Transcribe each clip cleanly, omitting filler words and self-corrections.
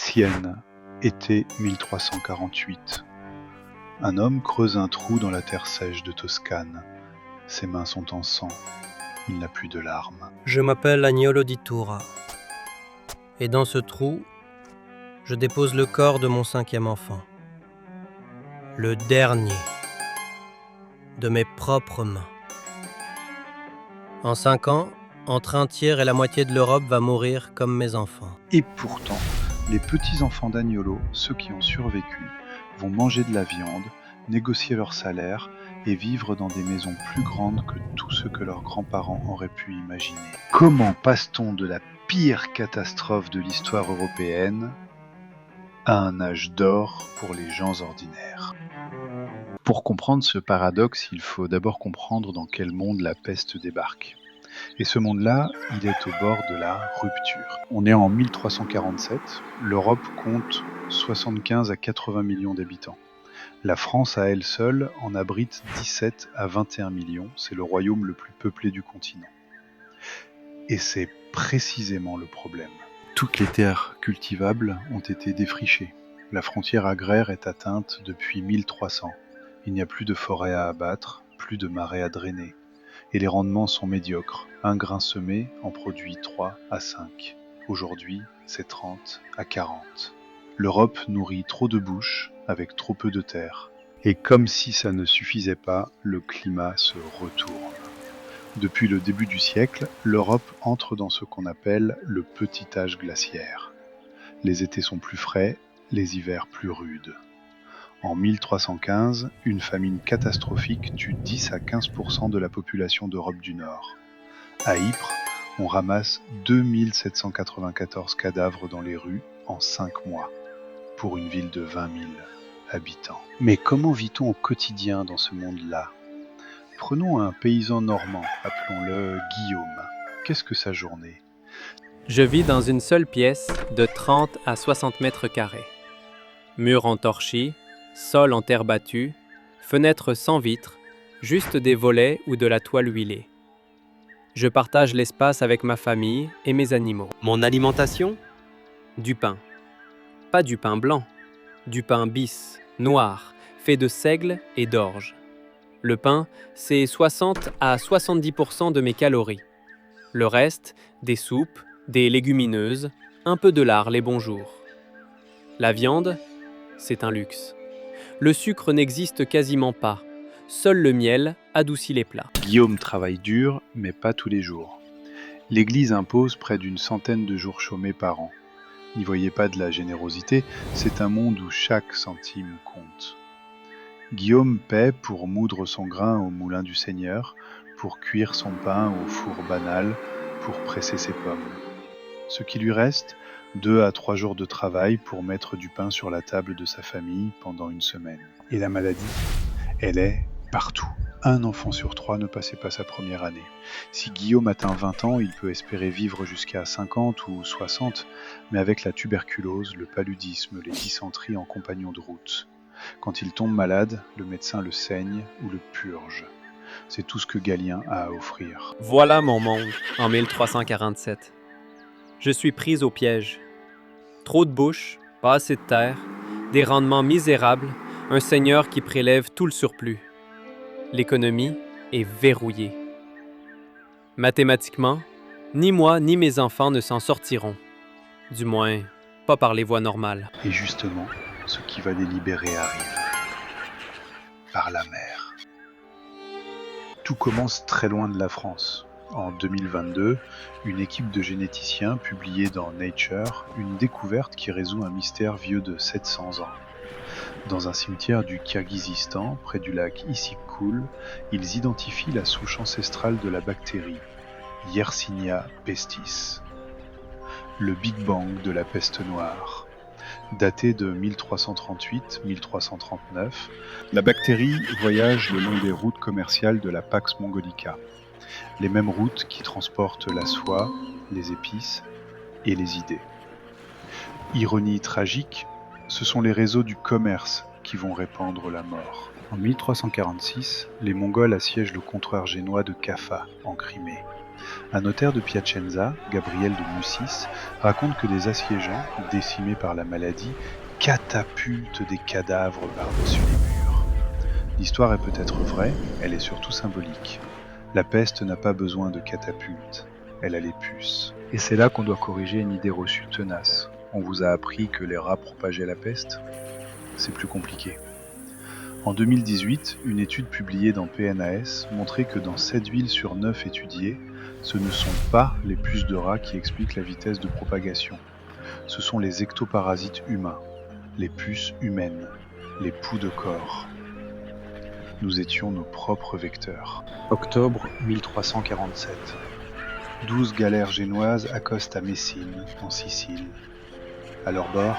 Sienne, été 1348. Un homme creuse un trou dans la terre sèche de Toscane. Ses mains sont en sang. Il n'a plus de larmes. Je m'appelle Agnolo di Tura. Et dans ce trou, je dépose le corps de mon 5e enfant. Le dernier. De mes propres mains. En 5 ans, entre un tiers et la moitié de l'Europe va mourir comme mes enfants. Et pourtant, les petits-enfants d'Agnolo, ceux qui ont survécu, vont manger de la viande, négocier leur salaire et vivre dans des maisons plus grandes que tout ce que leurs grands-parents auraient pu imaginer. Comment passe-t-on de la pire catastrophe de l'histoire européenne à un âge d'or pour les gens ordinaires? Pour comprendre ce paradoxe, il faut d'abord comprendre dans quel monde la peste débarque. Et ce monde-là, il est au bord de la rupture. On est en 1347, l'Europe compte 75 à 80 millions d'habitants. La France à elle seule en abrite 17 à 21 millions, c'est le royaume le plus peuplé du continent. Et c'est précisément le problème. Toutes les terres cultivables ont été défrichées. La frontière agraire est atteinte depuis 1300. Il n'y a plus de forêt à abattre, plus de marais à drainer. Et les rendements sont médiocres. Un grain semé en produit 3 à 5. Aujourd'hui, c'est 30 à 40. L'Europe nourrit trop de bouches avec trop peu de terre. Et comme si ça ne suffisait pas, le climat se retourne. Depuis le début du siècle, l'Europe entre dans ce qu'on appelle le petit âge glaciaire. Les étés sont plus frais, les hivers plus rudes. En 1315, une famine catastrophique tue 10 à 15% de la population d'Europe du Nord. À Ypres, on ramasse 2794 cadavres dans les rues en 5 mois, pour une ville de 20 000 habitants. Mais comment vit-on au quotidien dans ce monde-là? Prenons un paysan normand, appelons-le Guillaume. Qu'est-ce que sa journée? Je vis dans une seule pièce de 30 à 60 mètres carrés. Murs en torchis, sol en terre battue, fenêtres sans vitres, juste des volets ou de la toile huilée. Je partage l'espace avec ma famille et mes animaux. Mon alimentation? Du pain. Pas du pain blanc, du pain bis, noir, fait de seigle et d'orge. Le pain, c'est 60 à 70% de mes calories. Le reste, des soupes, des légumineuses, un peu de lard les bons jours. La viande, c'est un luxe. Le sucre n'existe quasiment pas. Seul le miel adoucit les plats. Guillaume travaille dur, mais pas tous les jours. L'Église impose près d'une centaine de jours chômés par an. N'y voyez pas de la générosité, c'est un monde où chaque centime compte. Guillaume paie pour moudre son grain au moulin du Seigneur, pour cuire son pain au four banal, pour presser ses pommes. Ce qui lui reste, 2 à 3 jours de travail pour mettre du pain sur la table de sa famille pendant une semaine. Et la maladie, elle est partout. Un enfant sur 3 ne passait pas sa première année. Si Guillaume atteint 20 ans, il peut espérer vivre jusqu'à 50 ou 60, mais avec la tuberculose, le paludisme, les dysenteries en compagnon de route. Quand il tombe malade, le médecin le saigne ou le purge. C'est tout ce que Galien a à offrir. Voilà mon monde en 1347. Je suis prise au piège. Trop de bouches, pas assez de terre, des rendements misérables, un seigneur qui prélève tout le surplus. L'économie est verrouillée. Mathématiquement, ni moi ni mes enfants ne s'en sortiront. Du moins, pas par les voies normales. Et justement, ce qui va les libérer arrive. Par la mer. Tout commence très loin de la France. En 2022, une équipe de généticiens publiait dans Nature une découverte qui résout un mystère vieux de 700 ans. Dans un cimetière du Kirghizistan, près du lac Issyk-Kul, ils identifient la souche ancestrale de la bactérie, Yersinia pestis. Le Big Bang de la peste noire. Datée de 1338-1339, la bactérie voyage le long des routes commerciales de la Pax Mongolica. Les mêmes routes qui transportent la soie, les épices et les idées. Ironie tragique, ce sont les réseaux du commerce qui vont répandre la mort. En 1346, les Mongols assiègent le comptoir génois de Kaffa, en Crimée. Un notaire de Piacenza, Gabriel de Mussis, raconte que des assiégeants, décimés par la maladie, catapultent des cadavres par-dessus les murs. L'histoire est peut-être vraie, elle est surtout symbolique. La peste n'a pas besoin de catapultes, elle a les puces. Et c'est là qu'on doit corriger une idée reçue tenace. On vous a appris que les rats propageaient la peste ? C'est plus compliqué. En 2018, une étude publiée dans PNAS montrait que dans 7 villes sur 9 étudiées, ce ne sont pas les puces de rats qui expliquent la vitesse de propagation. Ce sont les ectoparasites humains, les puces humaines, les poux de corps. Nous étions nos propres vecteurs. Octobre 1347. 12 galères génoises accostent à Messine, en Sicile. À leur bord,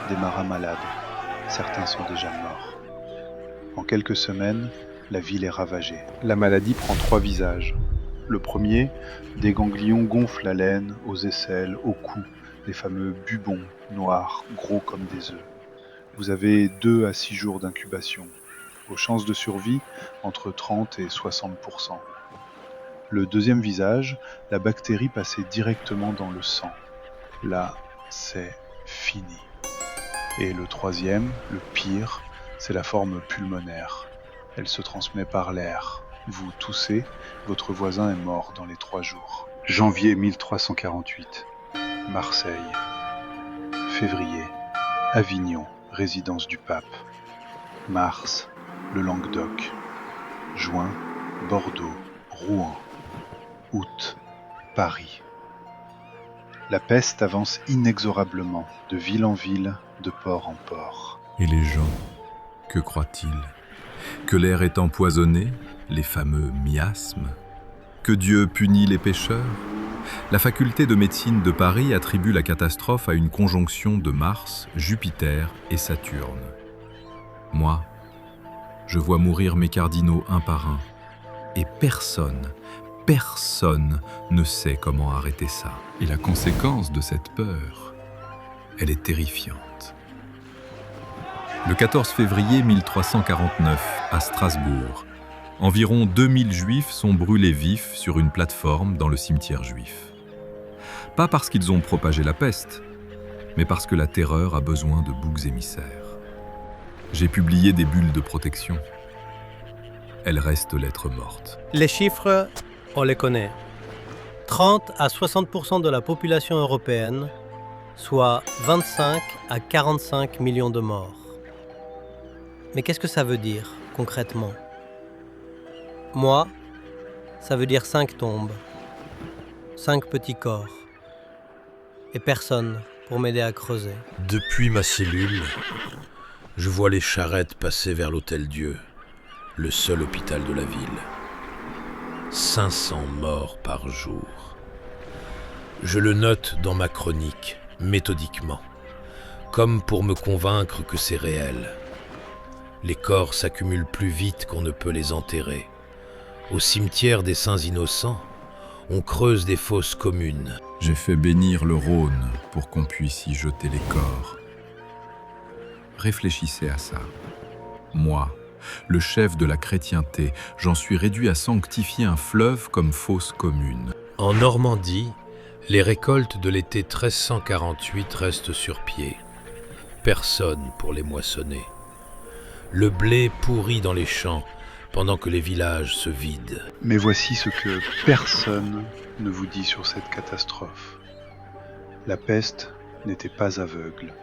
des marins malades. Certains sont déjà morts. En quelques semaines, la ville est ravagée. La maladie prend 3 visages. Le premier, des ganglions gonflent la laine, aux aisselles, au cou, les fameux bubons noirs, gros comme des œufs. Vous avez 2 à 6 jours d'incubation. Vos chances de survie, entre 30 et 60%. Le deuxième visage, la bactérie passait directement dans le sang. Là, c'est fini. Et le troisième, le pire, c'est la forme pulmonaire. Elle se transmet par l'air. Vous toussez, votre voisin est mort dans les 3 jours. Janvier 1348. Marseille. Février. Avignon, résidence du pape. Mars. Le Languedoc. Juin. Bordeaux. Rouen. Août. Paris. La peste avance inexorablement, de ville en ville, de port en port. Et les gens, que croient-ils ? Que l'air est empoisonné, les fameux miasmes ? Que Dieu punit les pécheurs ? La faculté de médecine de Paris attribue la catastrophe à une conjonction de Mars, Jupiter et Saturne. Moi, je vois mourir mes cardinaux un par un, et personne ne sait comment arrêter ça. Et la conséquence de cette peur, elle est terrifiante. Le 14 février 1349, à Strasbourg, environ 2000 Juifs sont brûlés vifs sur une plateforme dans le cimetière juif. Pas parce qu'ils ont propagé la peste, mais parce que la terreur a besoin de boucs émissaires. J'ai publié des bulles de protection. Elles restent lettres mortes. Les chiffres, on les connaît. 30 à 60% de la population européenne, soit 25 à 45 millions de morts. Mais qu'est-ce que ça veut dire, concrètement ? Moi, ça veut dire 5 tombes, 5 petits corps, et personne pour m'aider à creuser. Depuis ma cellule, je vois les charrettes passer vers l'Hôtel-Dieu, le seul hôpital de la ville. 500 morts par jour. Je le note dans ma chronique, méthodiquement, comme pour me convaincre que c'est réel. Les corps s'accumulent plus vite qu'on ne peut les enterrer. Au cimetière des Saints Innocents, on creuse des fosses communes. J'ai fait bénir le Rhône pour qu'on puisse y jeter les corps. Réfléchissez à ça. Moi, le chef de la chrétienté, j'en suis réduit à sanctifier un fleuve comme fosse commune. En Normandie, les récoltes de l'été 1348 restent sur pied. Personne pour les moissonner. Le blé pourrit dans les champs pendant que les villages se vident. Mais voici ce que personne ne vous dit sur cette catastrophe. La peste n'était pas aveugle.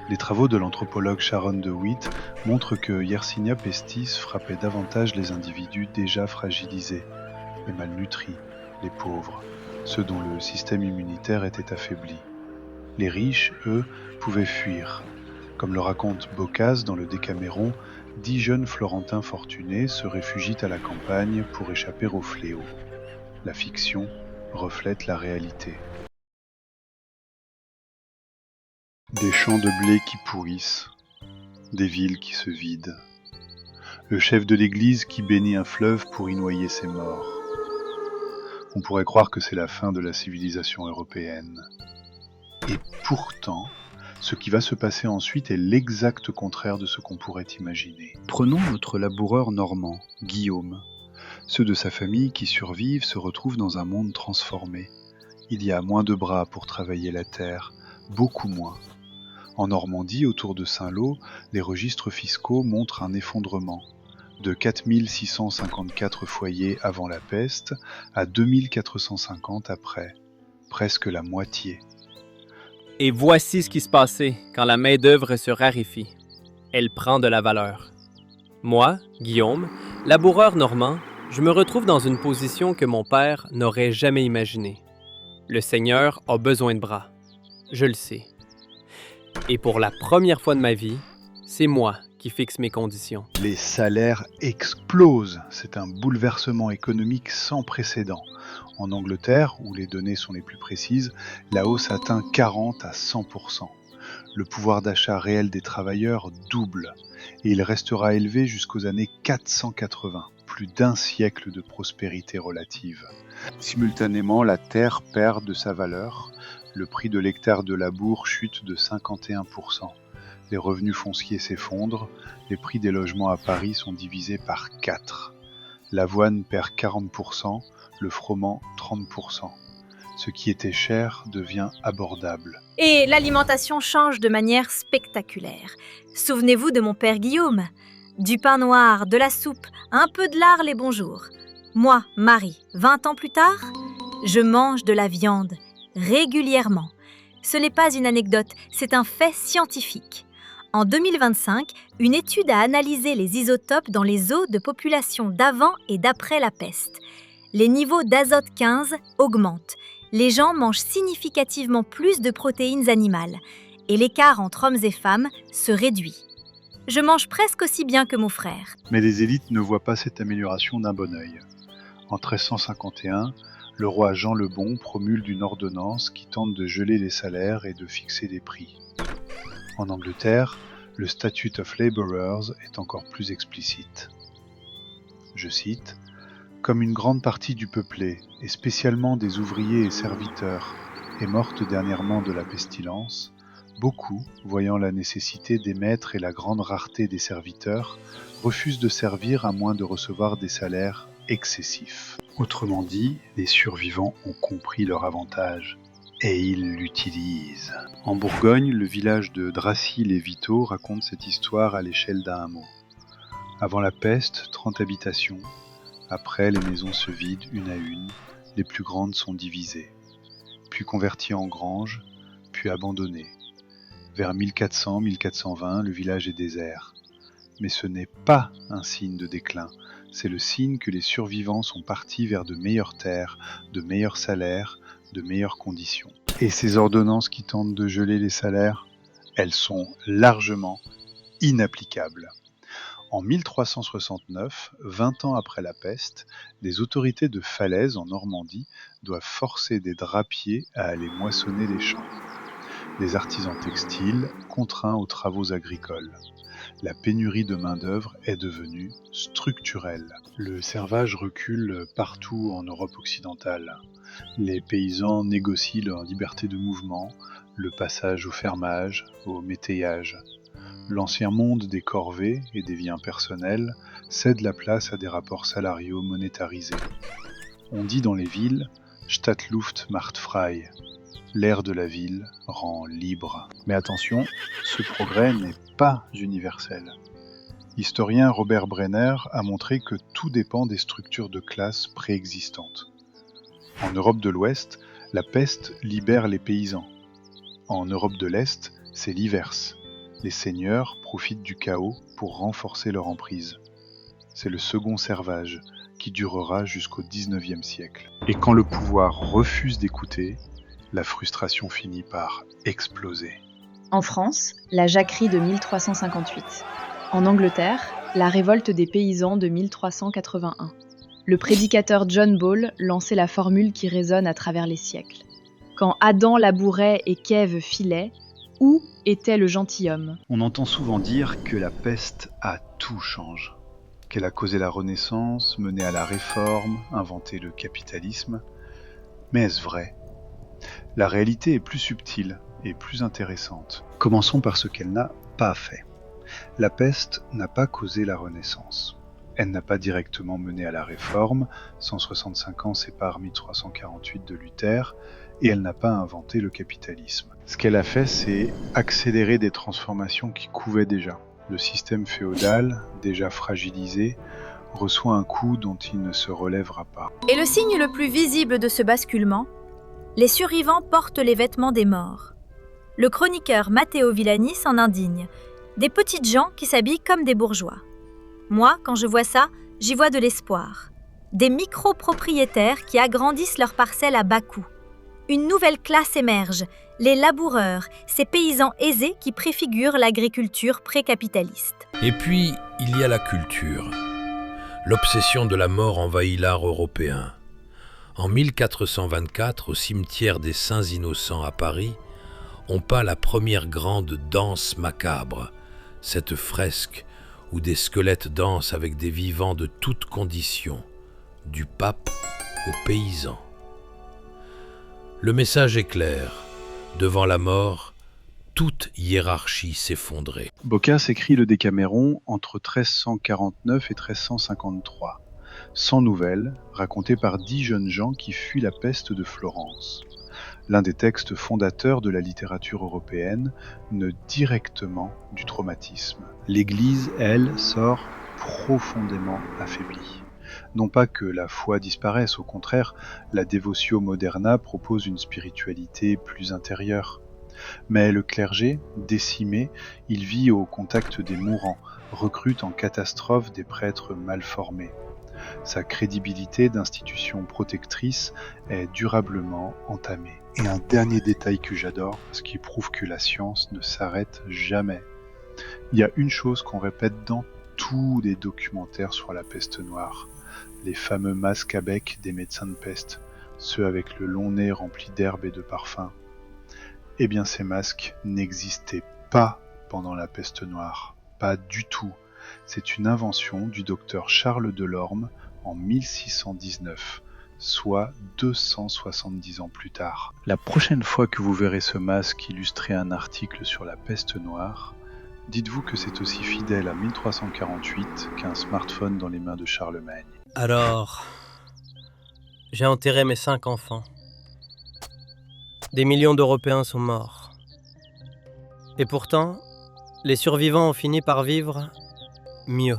Les travaux de l'anthropologue Sharon DeWitt montrent que Yersinia pestis frappait davantage les individus déjà fragilisés, les malnutris, les pauvres, ceux dont le système immunitaire était affaibli. Les riches, eux, pouvaient fuir. Comme le raconte Boccace dans le Décaméron, 10 jeunes Florentins fortunés se réfugient à la campagne pour échapper au fléau. La fiction reflète la réalité. Des champs de blé qui pourrissent, des villes qui se vident, le chef de l'église qui bénit un fleuve pour y noyer ses morts. On pourrait croire que c'est la fin de la civilisation européenne. Et pourtant, ce qui va se passer ensuite est l'exact contraire de ce qu'on pourrait imaginer. Prenons notre laboureur normand, Guillaume. Ceux de sa famille qui survivent se retrouvent dans un monde transformé. Il y a moins de bras pour travailler la terre, beaucoup moins. En Normandie, autour de Saint-Lô, les registres fiscaux montrent un effondrement, de 4 654 foyers avant la peste à 2 450 après, presque la moitié. Et voici ce qui se passait quand la main-d'œuvre se raréfie. Elle prend de la valeur. Moi, Guillaume, laboureur normand, je me retrouve dans une position que mon père n'aurait jamais imaginée. Le Seigneur a besoin de bras. Je le sais. Et pour la première fois de ma vie, c'est moi qui fixe mes conditions. Les salaires explosent. C'est un bouleversement économique sans précédent. En Angleterre, où les données sont les plus précises, la hausse atteint 40 à 100%. Le pouvoir d'achat réel des travailleurs double et il restera élevé jusqu'aux années 480, plus d'un siècle de prospérité relative. Simultanément, la terre perd de sa valeur, le prix de l'hectare de labour chute de 51%, les revenus fonciers s'effondrent, les prix des logements à Paris sont divisés par 4. L'avoine perd 40%, le froment 30%. Ce qui était cher devient abordable. Et l'alimentation change de manière spectaculaire. Souvenez-vous de mon père Guillaume. Du pain noir, de la soupe, un peu de lard les bonjours. Moi, Marie, 20 ans plus tard, je mange de la viande, régulièrement. Ce n'est pas une anecdote, c'est un fait scientifique. En 2025, une étude a analysé les isotopes dans les os de populations d'avant et d'après la peste. Les niveaux d'azote 15 augmentent. Les gens mangent significativement plus de protéines animales et l'écart entre hommes et femmes se réduit. Je mange presque aussi bien que mon frère. Mais les élites ne voient pas cette amélioration d'un bon œil. En 1351, le roi Jean le Bon promulgue une ordonnance qui tente de geler les salaires et de fixer des prix. En Angleterre, le Statute of Labourers est encore plus explicite. Je cite: « Comme une grande partie du peuplé, et spécialement des ouvriers et serviteurs, est morte dernièrement de la pestilence, beaucoup, voyant la nécessité des maîtres et la grande rareté des serviteurs, refusent de servir à moins de recevoir des salaires excessifs. » Autrement dit, les survivants ont compris leur avantage. Et ils l'utilisent. En Bourgogne, le village de Dracy-les-Viteaux raconte cette histoire à l'échelle d'un hameau. Avant la peste, 30 habitations. Après, les maisons se vident une à une, les plus grandes sont divisées, puis converties en granges, puis abandonnées. Vers 1400-1420, le village est désert. Mais ce n'est pas un signe de déclin, c'est le signe que les survivants sont partis vers de meilleures terres, de meilleurs salaires, de meilleures conditions. Et ces ordonnances qui tentent de geler les salaires, elles sont largement inapplicables. En 1369, 20 ans après la peste, les autorités de Falaise en Normandie doivent forcer des drapiers à aller moissonner les champs. Des artisans textiles contraints aux travaux agricoles. La pénurie de main-d'œuvre est devenue structurelle. Le servage recule partout en Europe occidentale. Les paysans négocient leur liberté de mouvement, le passage au fermage, au métayage. L'ancien monde des corvées et des vies impersonnelles cède la place à des rapports salariaux monétarisés. On dit dans les villes « Stadtluft macht frei », l'air de la ville rend libre. Mais attention, ce progrès n'est pas universel. L'historien Robert Brenner a montré que tout dépend des structures de classe préexistantes. En Europe de l'Ouest, la peste libère les paysans. En Europe de l'Est, c'est l'inverse. Les seigneurs profitent du chaos pour renforcer leur emprise. C'est le second servage qui durera jusqu'au XIXe siècle. Et quand le pouvoir refuse d'écouter, la frustration finit par exploser. En France, la jacquerie de 1358. En Angleterre, la révolte des paysans de 1381. Le prédicateur John Ball lançait la formule qui résonne à travers les siècles. Quand Adam labourait et qu'Ève filait, où était le gentilhomme ? On entend souvent dire que la peste a tout changé, qu'elle a causé la Renaissance, mené à la Réforme, inventé le capitalisme. Mais est-ce vrai ? La réalité est plus subtile et plus intéressante. Commençons par ce qu'elle n'a pas fait. La peste n'a pas causé la Renaissance. Elle n'a pas directement mené à la réforme, 165 ans séparent 1348 de Luther, et elle n'a pas inventé le capitalisme. Ce qu'elle a fait, c'est accélérer des transformations qui couvaient déjà. Le système féodal, déjà fragilisé, reçoit un coup dont il ne se relèvera pas. Et le signe le plus visible de ce basculement, les survivants portent les vêtements des morts. Le chroniqueur Matteo Villani s'en indigne. Des petites gens qui s'habillent comme des bourgeois. Moi, quand je vois ça, j'y vois de l'espoir. Des micro-propriétaires qui agrandissent leurs parcelles à bas coût. Une nouvelle classe émerge, les laboureurs, ces paysans aisés qui préfigurent l'agriculture pré-capitaliste. Et puis, il y a la culture. L'obsession de la mort envahit l'art européen. En 1424, au cimetière des Saints Innocents à Paris, on peint la première grande danse macabre, cette fresque où des squelettes dansent avec des vivants de toutes conditions, du pape aux paysans. Le message est clair. Devant la mort, toute hiérarchie s'effondrait. Boccace écrit le Décaméron entre 1349 et 1353. 100 nouvelles, racontées par 10 jeunes gens qui fuient la peste de Florence. L'un des textes fondateurs de la littérature européenne, naît directement du traumatisme. L'Église, elle, sort profondément affaiblie. Non pas que la foi disparaisse, au contraire, la Devotio Moderna propose une spiritualité plus intérieure. Mais le clergé, décimé, il vit au contact des mourants, recrute en catastrophe des prêtres mal formés. Sa crédibilité d'institution protectrice est durablement entamée. Et un dernier détail que j'adore, parce qu'il prouve que la science ne s'arrête jamais. Il y a une chose qu'on répète dans tous les documentaires sur la peste noire, les fameux masques à bec des médecins de peste, ceux avec le long nez rempli d'herbes et de parfums. Eh bien ces masques n'existaient pas pendant la peste noire, pas du tout. C'est une invention du docteur Charles Delorme en 1619, soit 270 ans plus tard. La prochaine fois que vous verrez ce masque illustrer un article sur la peste noire, dites-vous que c'est aussi fidèle à 1348 qu'un smartphone dans les mains de Charlemagne. Alors, j'ai enterré mes 5 enfants. Des millions d'Européens sont morts. Et pourtant, les survivants ont fini par vivre mieux.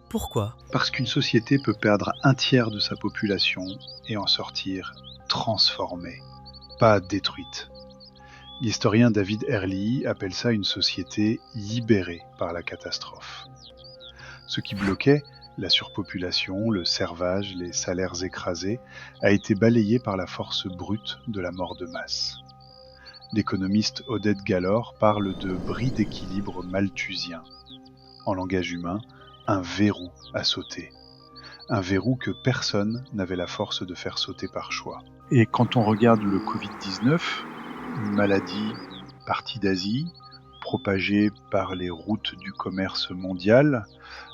Pourquoi ? Parce qu'une société peut perdre un tiers de sa population et en sortir transformée, pas détruite. L'historien David Ehrlich appelle ça une société libérée par la catastrophe. Ce qui bloquait, la surpopulation, le servage, les salaires écrasés, a été balayé par la force brute de la mort de masse. L'économiste Odette Gallor parle de bris d'équilibre malthusien. En langage humain, un verrou à sauter. Un verrou que personne n'avait la force de faire sauter par choix. Et quand on regarde le Covid-19, une maladie partie d'Asie, propagée par les routes du commerce mondial,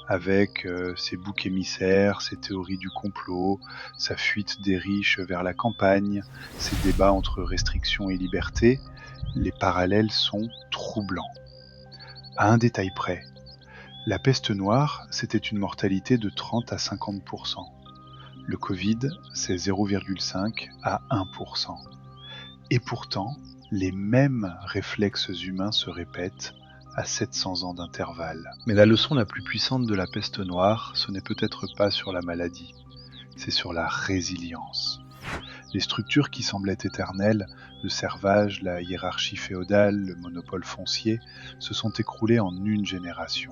avec ses boucs émissaires, ses théories du complot, sa fuite des riches vers la campagne, ses débats entre restriction et liberté, les parallèles sont troublants. À un détail près, la peste noire, c'était une mortalité de 30 à 50%. Le Covid, c'est 0,5 à 1%. Et pourtant, les mêmes réflexes humains se répètent à 700 ans d'intervalle. Mais la leçon la plus puissante de la peste noire, ce n'est peut-être pas sur la maladie, c'est sur la résilience. Les structures qui semblaient éternelles, le servage, la hiérarchie féodale, le monopole foncier, se sont écroulées en une génération.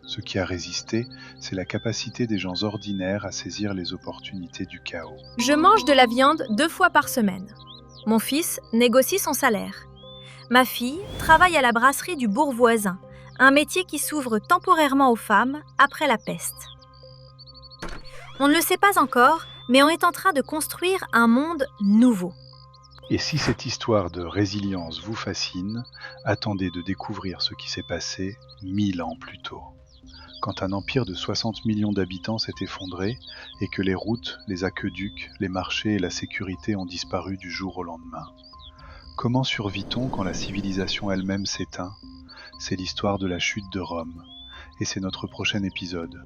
Ce qui a résisté, c'est la capacité des gens ordinaires à saisir les opportunités du chaos. Je mange de la viande 2 fois par semaine. Mon fils négocie son salaire. Ma fille travaille à la brasserie du bourg voisin, un métier qui s'ouvre temporairement aux femmes après la peste. On ne le sait pas encore, mais on est en train de construire un monde nouveau. Et si cette histoire de résilience vous fascine, attendez de découvrir ce qui s'est passé 1000 ans plus tôt. Quand un empire de 60 millions d'habitants s'est effondré et que les routes, les aqueducs, les marchés et la sécurité ont disparu du jour au lendemain. Comment survit-on quand la civilisation elle-même s'éteint ? C'est l'histoire de la chute de Rome. et c'est notre prochain épisode.